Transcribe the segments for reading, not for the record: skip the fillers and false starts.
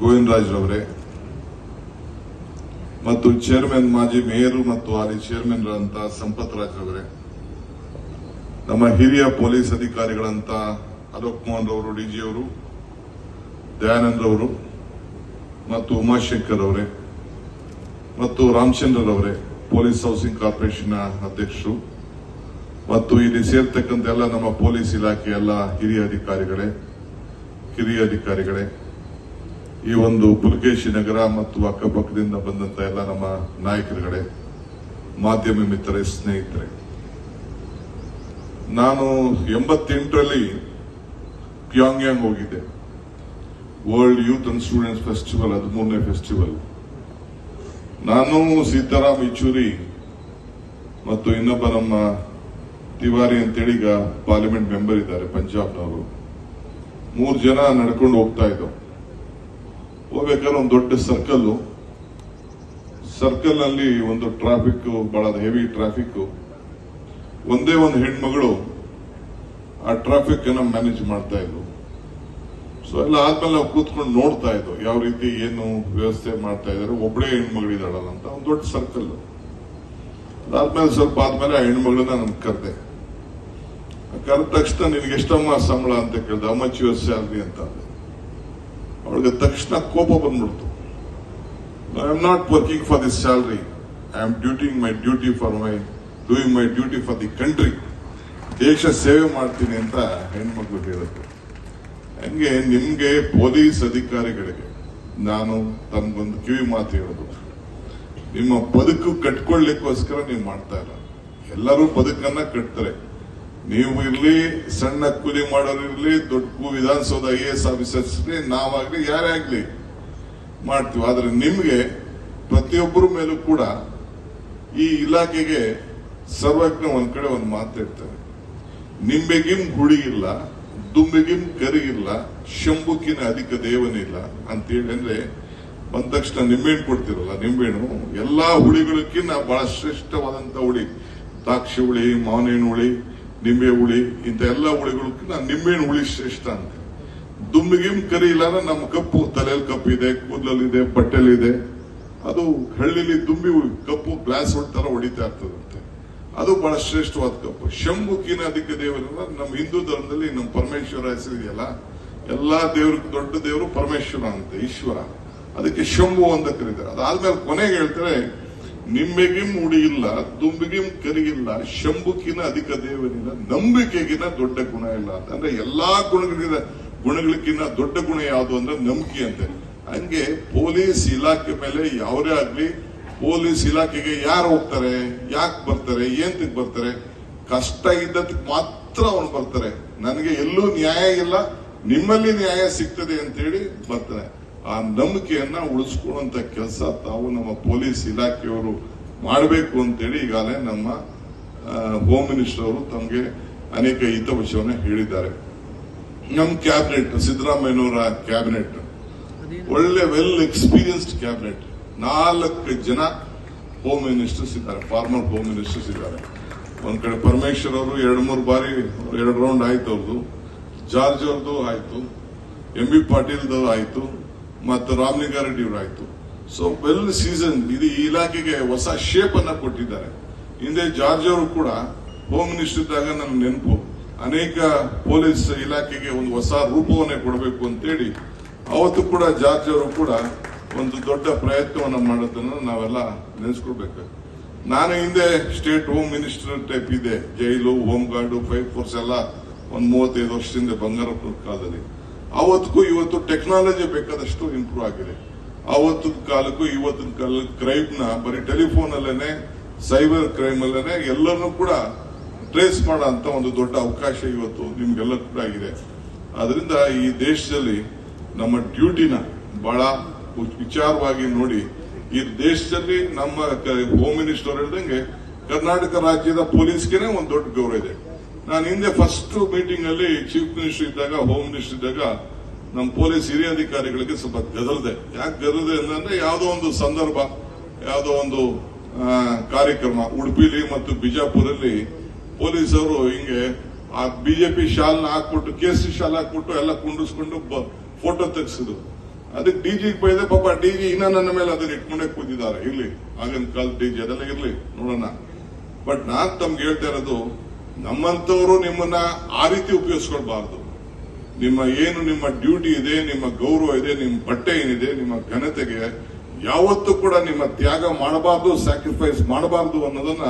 ಗೋವಿಂದರಾಜ್ ರವರೇ ಮತ್ತು ಚೇರ್ಮನ್ ಮಾಜಿ ಮೇಯರ್ ಮತ್ತು ಹಾಲಿ ಚೇರ್ಮನ್ ರಂತ ಸಂಪತ್ ರಾಜ್ ರವರೇ, ನಮ್ಮ ಹಿರಿಯ ಪೊಲೀಸ್ ಅಧಿಕಾರಿಗಳಂತ ಅಲೋಕ್ ಮೋಹನ್ ರವರು, ಡಿಜಿ ಅವರು, ದಯಾನಂದ್ ರವರು ಮತ್ತು ಉಮಾಶಂಕರ್ ಅವರೇ ಮತ್ತು ರಾಮಚಂದ್ರ ಅವರೇ, ಪೊಲೀಸ್ ಹೌಸಿಂಗ್ ಕಾರ್ಪೊರೇಷನ್ ಅಧ್ಯಕ್ಷರು ಮತ್ತು ಇಲ್ಲಿ ಸೇರ್ತಕ್ಕಂಥ ಎಲ್ಲ ನಮ್ಮ ಪೊಲೀಸ್ ಇಲಾಖೆ ಎಲ್ಲ ಹಿರಿಯ ಅಧಿಕಾರಿಗಳೇ, ಕಿರಿಯ ಅಧಿಕಾರಿಗಳೇ, ಈ ಒಂದು ಪುಲಕೇಶಿ ನಗರ ಮತ್ತು ಅಕ್ಕಪಕ್ಕದಿಂದ ಬಂದಂತ ಎಲ್ಲ ನಮ್ಮ ನಾಯಕರುಗಳೇ, ಮಾಧ್ಯಮ ಮಿತ್ರರೇ, ಸ್ನೇಹಿತರೆ, ನಾನು 88ರಲ್ಲಿ ಪ್ಯಾಂಗ್ಯಾಂಗ್ ಹೋಗಿದ್ದೆ. World youth and students festival, 13ನೇ ಫೆಸ್ಟಿವಲ್. ನಾನು, ಸೀತಾರಾಮ್ ಯೆಚೂರಿ ಮತ್ತು ಇನ್ನೊಬ್ಬ ನಮ್ಮ ತಿವಾರಿ ಅಂತೇಳಿ ಈಗ ಪಾರ್ಲಿಮೆಂಟ್ ಮೆಂಬರ್ ಇದ್ದಾರೆ ಪಂಜಾಬ್ನವರು, 3 ಜನ ನಡ್ಕೊಂಡು ಹೋಗ್ತಾ ಇದ್ದವು. ಹೋಗ್ಬೇಕಾದ್ರೆ ಒಂದು ದೊಡ್ಡ ಸರ್ಕಲ್ ನಲ್ಲಿ ಒಂದು ಟ್ರಾಫಿಕ್, ಬಹಳ ಹೆವಿ ಟ್ರಾಫಿಕ್. ಒಂದೇ ಒಂದು ಹೆಣ್ಮಗಳು ಆ ಟ್ರಾಫಿಕ್ ಅನ್ನ ಮ್ಯಾನೇಜ್ ಮಾಡ್ತಾ ಇದ್ವು. ಸೊ ಎಲ್ಲ ಆದ್ಮೇಲೆ ನಾವು ಕೂತ್ಕೊಂಡು ನೋಡ್ತಾ ಇದ್ವು ಯಾವ ರೀತಿ ಏನು ವ್ಯವಸ್ಥೆ ಮಾಡ್ತಾ ಇದ್ದಾರೆ. ಒಬ್ಬಳೇ ಹೆಣ್ಮಗಳಿದ್ದಾಳಲ್ಲ ಅಂತ ಒಂದು ದೊಡ್ಡ ಸರ್ಕಲ್. ಅದಾದ್ಮೇಲೆ ಸ್ವಲ್ಪ ಆದ್ಮೇಲೆ ಆ ಹೆಣ್ಮಗಳನ್ನ ನನ್ ಕರೆದ ತಕ್ಷಣ ನಿನ್ಗೆ ಎಷ್ಟಮ್ಮ ಸಂಬಳ ಅಂತ ಕೇಳ್ದೆ. ಹೌ ಮಚ್ ಯುವರ್ ಸ್ಯಾಲರಿ ಅಂತ. ಅವಳಿಗೆ ತಕ್ಷಣ ಕೋಪ ಬಂದ್ಬಿಡ್ತು. I am not working for this salary, I am doing my duty for the country. ದೇಶ ಸೇವೆ ಮಾಡ್ತೀನಿ ಅಂತ ಹೆಣ್ಮಕ್ಳು ಹೇಳಿದ್ರು. ಹಂಗೆ ನಿಮ್ಗೆ ಪೊಲೀಸ್ ಅಧಿಕಾರಿಗಳಿಗೆ ನಾನು ತಮ್ಗೊಂದು ಕಿವಿ ಮಾತು ಹೇಳೋದು, ನಿಮ್ಮ ಬದುಕು ಕಟ್ಕೊಳ್ಳಿಕ್ಕೋಸ್ಕರ ನೀವು ಮಾಡ್ತಾ ಇಲ್ಲ. ಎಲ್ಲರೂ ಬದುಕನ್ನ ಕಟ್ತಾರೆ. ನೀವು ಇರ್ಲಿ, ಸಣ್ಣ ಕೂಲಿ ಮಾಡೋರು ಇರ್ಲಿ, ದೊಡ್ಡ ವಿಧಾನಸೌಧ IAS ಆಫೀಸರ್ಸ್ ನಾವಾಗ್ಲಿ, ಯಾರೇ ಆಗ್ಲಿ ಮಾಡ್ತೀವಿ. ಆದ್ರೆ ನಿಮ್ಗೆ ಪ್ರತಿಯೊಬ್ಬರ ಮೇಲೂ ಕೂಡ ಈ ಇಲಾಖೆಗೆ ಸರ್ವಜ್ಞ ಒಂದ್ ಕಡೆ ಒಂದು ಮಾತಾಡ್ತಾರೆ, ನಿಂಬೆಗಿಂ ಹುಳಿಗಿಲ್ಲ, ದುಂಬೆಗಿಂ ಕರಿಗಿಲ್ಲ, ಶಂಭುಕಿನ ಅಧಿಕ ದೇವನಿಲ್ಲ ಅಂತೇಳಿ. ಅಂದ್ರೆ ಬಂದ ತಕ್ಷಣ ನಿಂಬೆಹಣ್ಣು ಕೊಡ್ತಿರಲ್ಲ, ನಿಂಬೆಹಣ್ಣು ಎಲ್ಲಾ ಹುಳಿಗಳಕ್ಕಿಂತ ಬಹಳ ಶ್ರೇಷ್ಠವಾದಂತ ಹುಳಿ. ದ್ರಾಕ್ಷಿ ಹುಳಿ, ಮಾವಿನ ಹುಳಿ, ನಿಂಬೆ ಹುಳಿ, ಇಂಥ ಎಲ್ಲ ಹುಳಿಗಳಕ್ಕಿಂತ ನಿಂಬೆಹಣ್ಣು ಹುಳಿ ಶ್ರೇಷ್ಠ ಅಂತ. ದುಂಬಿಗಿಂ ಕರಿ ಇಲ್ಲ ಅಂದ್ರೆ ನಮ್ಮ ಕಪ್ಪು, ತಲೆಯಲ್ಲಿ ಕಪ್ಪು ಇದೆ, ಕೂದಲಲ್ಲಿದೆ, ಬಟ್ಟೆಲಿದೆ, ಅದು ಹಳ್ಳಿಲಿ ದುಂಬಿ ಕಪ್ಪು ಗ್ಲಾಸ್ ತರ ಹೊಡಿತಾ ಇರ್ತದಂತೆ. ಅದು ಬಹಳ ಶ್ರೇಷ್ಠವಾದ ಕಪ್ಪು. ಶಂಭುಕಿನ ಅಧಿಕ ದೇವರನ್ನ ನಮ್ಮ ಹಿಂದೂ ಧರ್ಮದಲ್ಲಿ ನಮ್ಮ ಪರಮೇಶ್ವರ ಹೆಸರಿದೆಯಲ್ಲ, ಎಲ್ಲಾ ದೇವ್ರಿಗೆ ದೊಡ್ಡ ದೇವರು ಪರಮೇಶ್ವರ ಅಂತೆ, ಈಶ್ವರ. ಅದಕ್ಕೆ ಶಂಭು ಅಂತ ಕರೀತಾರೆ. ಅದಾದ್ಮೇಲೆ ಕೊನೆಗೆ ಹೇಳ್ತಾರೆ, ನಿಂಬೆಗಿಂ ಹುಡಿಯಿಲ್ಲ, ದುಂಬಿಗಿಂ ಕರಿಗಿಲ್ಲ, ಶಂಭುಕಿನ ಅಧಿಕ ದೇವನಿಲ್ಲ, ನಂಬಿಕೆಗಿನ ದೊಡ್ಡ ಗುಣ ಇಲ್ಲ ಅಂತ. ಅಂದ್ರೆ ಎಲ್ಲಾ ಗುಣಗಳಿಗಿಂತ ದೊಡ್ಡ ಗುಣ ಯಾವುದು ಅಂದ್ರೆ ನಂಬಿಕೆ ಅಂತೆ. ಹಂಗೆ ಪೊಲೀಸ್ ಇಲಾಖೆ ಮೇಲೆ ಯಾವರೇ ಆಗ್ಲಿ, ಪೊಲೀಸ್ ಇಲಾಖೆಗೆ ಯಾರು ಹೋಗ್ತಾರೆ, ಯಾಕೆ ಬರ್ತಾರೆ, ಏಂತಕ್ ಬರ್ತಾರೆ, ಕಷ್ಟ ಇದ್ದದಕ್ಕೆ ಮಾತ್ರ ಅವನು ಬರ್ತಾರೆ. ನನಗೆ ಎಲ್ಲೂ ನ್ಯಾಯ ಇಲ್ಲ, ನಿಮ್ಮಲ್ಲಿ ನ್ಯಾಯ ಸಿಗ್ತದೆ ಅಂತೇಳಿ ಬರ್ತಾರೆ. ಆ ನಂಬಿಕೆಯನ್ನ ಉಳಿಸ್ಕೊಳ್ಳುವಂತ ಕೆಲಸ ತಾವು ನಮ್ಮ ಪೊಲೀಸ್ ಇಲಾಖೆಯವರು ಮಾಡಬೇಕು ಅಂತೇಳಿ ಈಗಾಗಲೇ ನಮ್ಮ ಹೋಮ್ ಮಿನಿಸ್ಟರ್ ಅವರು ತಮಗೆ ಅನೇಕ ಹಿತವಚನ ಹೇಳಿದ್ದಾರೆ. ನಮ್ಮ ಕ್ಯಾಬಿನೆಟ್, ಸಿದ್ದರಾಮಯ್ಯನವರ ಕ್ಯಾಬಿನೆಟ್ ಒಳ್ಳೆ ವೆಲ್ ಎಕ್ಸ್ಪೀರಿಯನ್ಸ್ಡ್ ಕ್ಯಾಬಿನೆಟ್. 4 ಜನ ಹೋಮ್ ಮಿನಿಸ್ಟರ್ಸ್ ಇದ್ದಾರೆ, ಫಾರ್ಮರ್ ಹೋಮ್ ಮಿನಿಸ್ಟರ್ಸ್ ಇದ್ದಾರೆ. ಒಂದ್ ಕಡೆ ಪರಮೇಶ್ವರ್ ಅವರು 2-3 ಬಾರಿ 2 ರೌಂಡ್ ಆಯ್ತು ಅವ್ರದ್ದು, ಜಾರ್ಜ್ ಅವ್ರದ್ದು ಆಯ್ತು, MB ಪಾಟೀಲ್ದು ಆಯ್ತು, ಮತ್ತು ರಾಮಲಿಂಗಾರೆಡ್ಡಿ ಅವರು ಆಯ್ತು. So well season. ಇದು ಈ ಇಲಾಖೆಗೆ ಹೊಸ ಶೇಪ್ ಅನ್ನ ಕೊಟ್ಟಿದ್ದಾರೆ. ಹಿಂದೆ ಜಾರ್ಜ್ ಅವರು ಕೂಡ ಹೋಮ್ ಮಿನಿಸ್ಟರ್ ಇದ್ದಾಗ ನನ್ನ ನೆನಪು, ಅನೇಕ ಪೊಲೀಸ್ ಇಲಾಖೆಗೆ ಒಂದು ಹೊಸ ರೂಪವನ್ನೇ ಕೊಡಬೇಕು ಅಂತೇಳಿ ಅವತ್ತು ಕೂಡ ಜಾರ್ಜ್ ಅವರು ಕೂಡ ಒಂದು ದೊಡ್ಡ ಪ್ರಯತ್ನವನ್ನ ಮಾಡೋದನ್ನ ನಾವೆಲ್ಲ ನೆನೆಸ್ಕೊಳ್ಬೇಕು. ನಾನು ಹಿಂದೆ ಸ್ಟೇಟ್ ಹೋಮ್ ಮಿನಿಸ್ಟರ್ ಟೈಪ್ ಇದೆ, ಜೈಲು, ಹೋಮ್ ಗಾರ್ಡು, ಫೈರ್ ಫೋರ್ಸ್ ಎಲ್ಲ ಒಂದು 35 ವರ್ಷದಿಂದ ಬಂಗಾರಪ್ಪನ ಕಾಲದಲ್ಲಿ. ಅವತ್ತಿಗೂ ಇವತ್ತು ಟೆಕ್ನಾಲಜಿ ಬೇಕಾದಷ್ಟು ಇಂಪ್ರೂವ್ ಆಗಿದೆ. ಅವತ್ತಿನ ಕಾಲಕ್ಕೂ ಇವತ್ತಿನ ಕಾಲಕ್ಕೆ ಕ್ರೈಮ್ ನ ಬರೀ ಟೆಲಿಫೋನ್ ಅಲ್ಲೇನೆ, ಸೈಬರ್ ಕ್ರೈಮ್ ಅಲ್ಲೇನೆ ಎಲ್ಲರನ್ನೂ ಕೂಡ ಟ್ರೇಸ್ ಮಾಡೋ ಅಂತ ಒಂದು ದೊಡ್ಡ ಅವಕಾಶ ಇವತ್ತು ನಿಮ್ಗೆಲ್ಲ ಕೂಡ ಆಗಿದೆ. ಆದ್ರಿಂದ ಈ ದೇಶದಲ್ಲಿ ನಮ್ಮ ಡ್ಯೂಟಿನ ಬಹಳ ವಿಚಾರವಾಗಿ ನೋಡಿ, ಈ ದೇಶದಲ್ಲಿ ನಮ್ಮ ಹೋಮ್ ಮಿನಿಸ್ಟರ್ ಹೇಳ್ದಂಗೆ ಕರ್ನಾಟಕ ರಾಜ್ಯದ ಪೊಲೀಸ್ಗೆನೆ ಒಂದು ದೊಡ್ಡ ಗೌರವ ಇದೆ. ನಾನು ಹಿಂದೆ ಫಸ್ಟ್ ಮೀಟಿಂಗ್ ಅಲ್ಲಿ ಚೀಫ್ ಮಿನಿಸ್ಟರ್ ಇದ್ದಾಗ, ಹೋಮ್ ಮಿನಿಸ್ಟರ್ ಇದ್ದಾಗ ನಮ್ಮ ಪೊಲೀಸ್ ಹಿರಿಯ ಅಧಿಕಾರಿಗಳಿಗೆ ಸ್ವಲ್ಪ ಗದಲ್ದೆ. ಯಾಕೆ ಗದಲ್ದೆ ಅಂದ್ರೆ ಯಾವುದೋ ಒಂದು ಸಂದರ್ಭ, ಯಾವುದೋ ಒಂದು ಕಾರ್ಯಕ್ರಮ ಉಡುಪಿಲಿ ಮತ್ತು ಬಿಜಾಪುರಲ್ಲಿ ಪೊಲೀಸರು ಹಿಂಗೆ ಆ ಬಿಜೆಪಿ ಶಾಲ್ನ ಹಾಕ್ಬಿಟ್ಟು, ಕೇಸರಿ ಶಾಲ್ ಹಾಕ್ಬಿಟ್ಟು ಎಲ್ಲ ಕುಂಡಿಸ್ಕೊಂಡು ಫೋಟೋ ತೆಗೆಸಿದ್ರು. ಅದಕ್ಕೆ ಡಿಜಿಗೆ ಬೈದೆ. ಪಾಪ ಡಿಜಿ ಇನ್ನ ನನ್ನ ಮೇಲೆ ಅದನ್ನ ಇಟ್ಕೊಂಡೇ ಕೂತಿದ್ದಾರೆ. ಇರ್ಲಿ, ಆಗಿನ ಕಾಲದ ಡಿಜಿ ಅದೆಲ್ಲ ಇರ್ಲಿ, ನೋಡೋಣ. ಬಟ್ ನಾನ್ ತಮ್ಗೆ ಹೇಳ್ತಾ ಇರೋದು, ನಮ್ಮಂತವರು ನಿಮ್ಮನ್ನ ಆ ರೀತಿ ಉಪಯೋಗಿಸ್ಕೊಳ್ಬಾರ್ದು. ನಿಮ್ಮ ಡ್ಯೂಟಿ ಇದೆ, ನಿಮ್ಮ ಗೌರವ ಇದೆ, ನಿಮ್ಮ ಬಟ್ಟೆ ಏನಿದೆ, ನಿಮ್ಮ ಘನತೆಗೆ ಯಾವತ್ತೂ ಕೂಡ ನಿಮ್ಮ ತ್ಯಾಗ ಮಾಡಬಾರ್ದು, ಸ್ಯಾಕ್ರಿಫೈಸ್ ಮಾಡಬಾರ್ದು ಅನ್ನೋದನ್ನ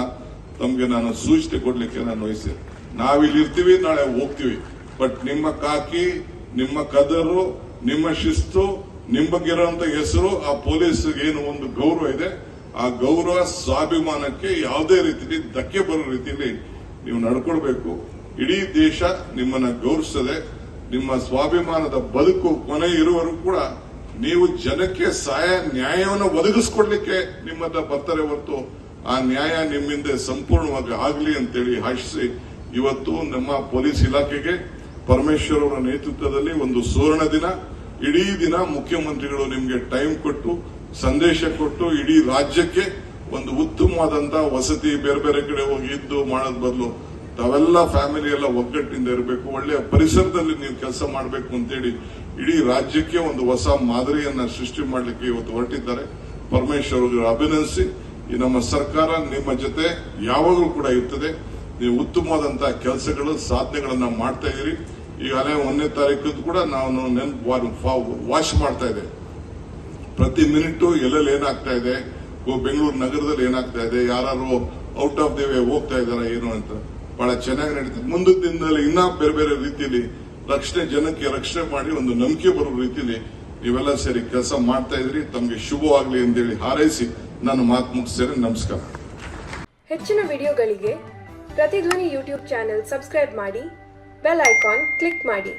ತಮ್ಗೆ ನಾನು ಸೂಚನೆ ಕೊಡ್ಲಿಕ್ಕೆ ನಾನು ವಹಿಸಿದೆ. ನಾವಿಲ್ಲಿ ಇರ್ತೀವಿ, ನಾಳೆ ಹೋಗ್ತೀವಿ. ಬಟ್ ನಿಮ್ಮ ಕಾಕಿ, ನಿಮ್ಮ ಕದರು, ನಿಮ್ಮ ಶಿಸ್ತು, ನಿಮ್ಮ ಬಗ್ಗೆ ಇರುವಂತ ಹೆಸರು, ಆ ಪೊಲೀಸ್ಗೆ ಏನು ಒಂದು ಗೌರವ ಇದೆ, ಆ ಗೌರವ ಸ್ವಾಭಿಮಾನಕ್ಕೆ ಯಾವುದೇ ರೀತಿಯಲ್ಲಿ ಧಕ್ಕೆ ಬರೋ ರೀತಿಯಲ್ಲಿ ನೀವು ನಡ್ಕೊಳ್ಬೇಕು. ಇಡೀ ದೇಶ ನಿಮ್ಮನ್ನ ಗೌರವಿಸದೆ, ನಿಮ್ಮ ಸ್ವಾಭಿಮಾನದ ಬದುಕು ಕೊನೆ ಇರುವವರೆಗೂ ಕೂಡ ನೀವು ಜನಕ್ಕೆ ನ್ಯಾಯವನ್ನು ಒದಗಿಸ್ಕೊಡ್ಲಿಕ್ಕೆ ನಿಮ್ಮದ ಬರ್ತಾರೆ ಹೊರತು ಆ ನ್ಯಾಯ ನಿಮ್ಮಿಂದ ಸಂಪೂರ್ಣವಾಗಿ ಆಗಲಿ ಅಂತೇಳಿ ಆಶಿಸಿ, ಇವತ್ತು ನಮ್ಮ ಪೊಲೀಸ್ ಇಲಾಖೆಗೆ ಪರಮೇಶ್ವರ್ ಅವರ ನೇತೃತ್ವದಲ್ಲಿ ಒಂದು ಸುವರ್ಣ ದಿನ. ಇಡೀ ದಿನ ಮುಖ್ಯಮಂತ್ರಿಗಳು ನಿಮಗೆ ಟೈಮ್ ಕೊಟ್ಟು, ಸಂದೇಶ ಕೊಟ್ಟು, ಇಡೀ ರಾಜ್ಯಕ್ಕೆ ಒಂದು ಉತ್ತಮವಾದಂತಹ ವಸತಿ, ಬೇರೆ ಬೇರೆ ಕಡೆ ಹೋಗಿ ಇದ್ದು ಮಾಡೋದ್ ಬದಲು ತಾವೆಲ್ಲ ಫ್ಯಾಮಿಲಿ ಎಲ್ಲ ಒಗ್ಗಟ್ಟಿನಿಂದ ಇರಬೇಕು, ಒಳ್ಳೆಯ ಪರಿಸರದಲ್ಲಿ ನೀವು ಕೆಲಸ ಮಾಡಬೇಕು ಅಂತೇಳಿ ಇಡೀ ರಾಜ್ಯಕ್ಕೆ ಒಂದು ಹೊಸ ಮಾದರಿಯನ್ನ ಸೃಷ್ಟಿ ಮಾಡಲಿಕ್ಕೆ ಇವತ್ತು ಹೊರಟಿದ್ದಾರೆ. ಪರಮೇಶ್ವರ್ ಅವರಿಗೆ ಅಭಿನಂದಿಸಿ, ಈ ನಮ್ಮ ಸರ್ಕಾರ ನಿಮ್ಮ ಜೊತೆ ಯಾವಾಗಲೂ ಕೂಡ ಇರ್ತದೆ. ನೀವು ಉತ್ತಮವಾದಂತಹ ಕೆಲಸಗಳು, ಸಾಧನೆಗಳನ್ನ ಮಾಡ್ತಾ ಇದ್ದೀರಿ. ಈಗಾಗಲೇ 1ನೇ ತಾರೀಕು ಕೂಡ ನಾವು ವಾಚ್ ಮಾಡ್ತಾ ಇದೆ. ಪ್ರತಿ ಮಿನಿಟ್ ಎಲ್ಲೆಲ್ಲಿ ಏನಾಗ್ತಾ ಇದೆ, ಬೆಂಗಳೂರು ನಗರದಲ್ಲಿ ಏನಾಗ್ತಾ ಇದೆ, ಯಾರು ಔಟ್ ಆಫ್ ದಿ ವೇ ಹೋಗ್ತಾ ಇದಾರೆ ಏನು ಅಂತ ಬಹಳ ಚೆನ್ನಾಗಿ ನಡೀತದೆ. ಮುಂದಿನ ದಿನದಲ್ಲಿ ಇನ್ನ ಬೇರೆ ಬೇರೆ ರೀತಿಯಲ್ಲಿ ಜನಕ್ಕೆ ರಕ್ಷಣೆ ಮಾಡಿ ಒಂದು ನಂಬಿಕೆ ಬರೋ ರೀತಿಯಲ್ಲಿ ನೀವೆಲ್ಲ ಸೇರಿ ಕೆಲಸ ಮಾಡ್ತಾ ಇದ್ರಿ. ತಮಗೆ ಶುಭವಾಗಲಿ ಅಂತೇಳಿ ಹಾರೈಸಿ ನಾನು ಮಾತು ಮುಗಿಸ್ತೇನೆ. ನಮಸ್ಕಾರ. ಹೆಚ್ಚಿನ ವಿಡಿಯೋಗಳಿಗೆ ಪ್ರತಿಧ್ವನಿ ಯೂಟ್ಯೂಬ್ ಚಾನೆಲ್ ಸಬ್ಸ್ಕ್ರೈಬ್ ಮಾಡಿ, ಬೆಲ್ ಐಕಾನ್ ಕ್ಲಿಕ್ ಮಾಡಿ.